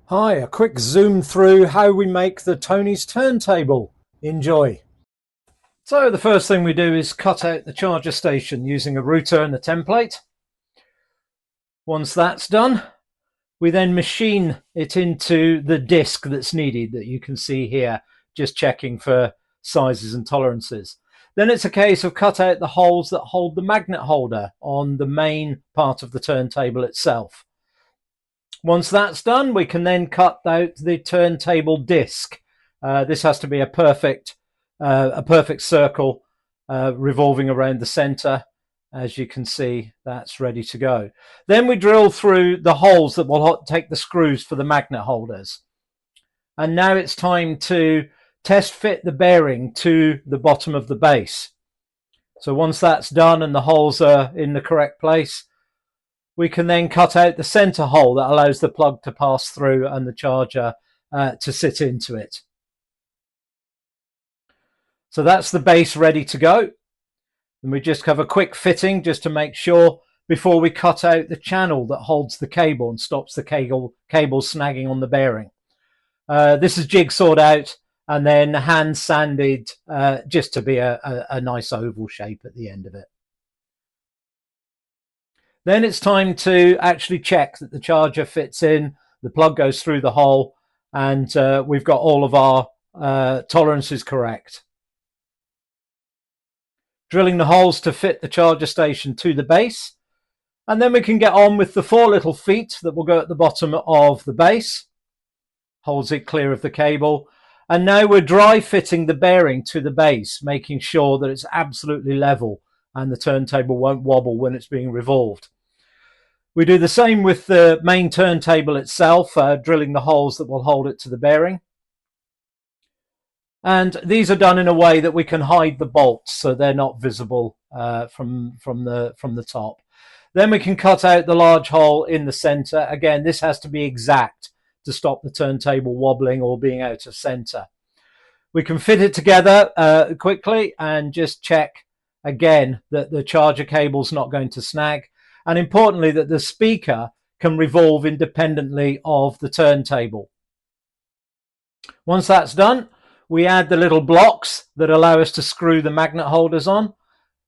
Hi, a quick zoom through how we make the Tonies turntable. Enjoy. So the first thing we do is cut out the charger station using a router and a template. Once that's done, we then machine it into the disc that's needed that you can see here, just checking for sizes and tolerances. Then it's a case of cut out the holes that hold the magnet holder on the main part of the turntable itself. Once that's done, we can then cut out the turntable disc. This has to be a perfect circle revolving around the center. As you can see, that's ready to go. Then we drill through the holes that will take the screws for the magnet holders. And now it's time to test fit the bearing to the bottom of the base. So once that's done and the holes are in the correct place, we can then cut out the center hole that allows the plug to pass through and the charger to sit into it. So that's the base ready to go. And we just have a quick fitting just to make sure before we cut out the channel that holds the cable and stops the cable snagging on the bearing. This is jigsawed out and then hand sanded just to be a nice oval shape at the end of it. Then it's time to actually check that the charger fits in, the plug goes through the hole, and we've got all of our tolerances correct. Drilling the holes to fit the charger station to the base, and then we can get on with the 4 little feet that will go at the bottom of the base, holds it clear of the cable. And now we're dry fitting the bearing to the base, making sure that it's absolutely level and the turntable won't wobble when it's being revolved. We do the same with the main turntable itself, drilling the holes that will hold it to the bearing. And these are done in a way that we can hide the bolts so they're not visible from the top. Then we can cut out the large hole in the center. Again, this has to be exact to stop the turntable wobbling or being out of center. We can fit it together quickly and just check again that the charger cable's not going to snag. And importantly, that the speaker can revolve independently of the turntable. Once that's done, we add the little blocks that allow us to screw the magnet holders on,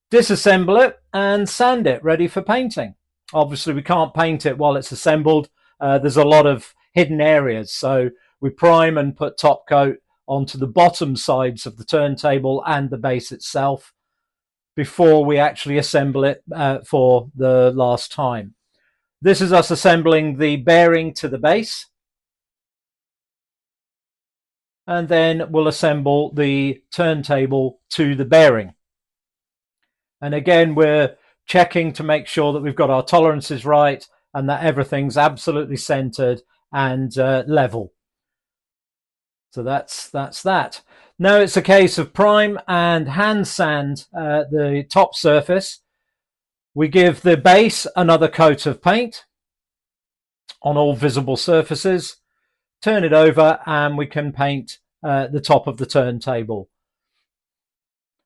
disassemble it, and sand it ready for painting. Obviously, we can't paint it while it's assembled. There's a lot of hidden areas, so we prime and put top coat onto the bottom sides of the turntable and the base itself before we actually assemble it for the last time. This is us assembling the bearing to the base. And then we'll assemble the turntable to the bearing. And again, we're checking to make sure that we've got our tolerances right and that everything's absolutely centered and level. So that's that. Now it's a case of prime and hand sand the top surface. We give the base another coat of paint on all visible surfaces, turn it over, and we can paint the top of the turntable.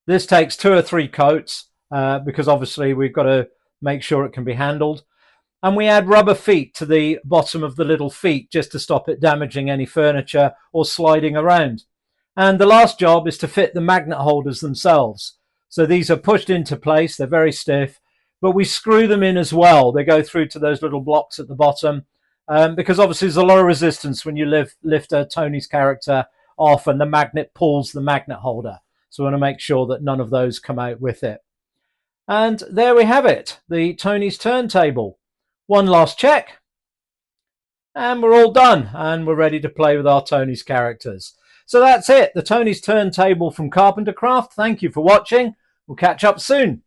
This takes 2 or 3 coats because obviously we've got to make sure it can be handled. And we add rubber feet to the bottom of the little feet just to stop it damaging any furniture or sliding around. And the last job is to fit the magnet holders themselves. So these are pushed into place, they're very stiff, but we screw them in as well. They go through to those little blocks at the bottom because obviously there's a lot of resistance when you lift a Tonies character off and the magnet pulls the magnet holder. So we want to make sure that none of those come out with it. And there we have it, the Tonies turntable. One last check, and we're all done, and we're ready to play with our Tonies characters. So that's it, the Tonies turntable from Carpenter Craft. Thank you for watching. We'll catch up soon.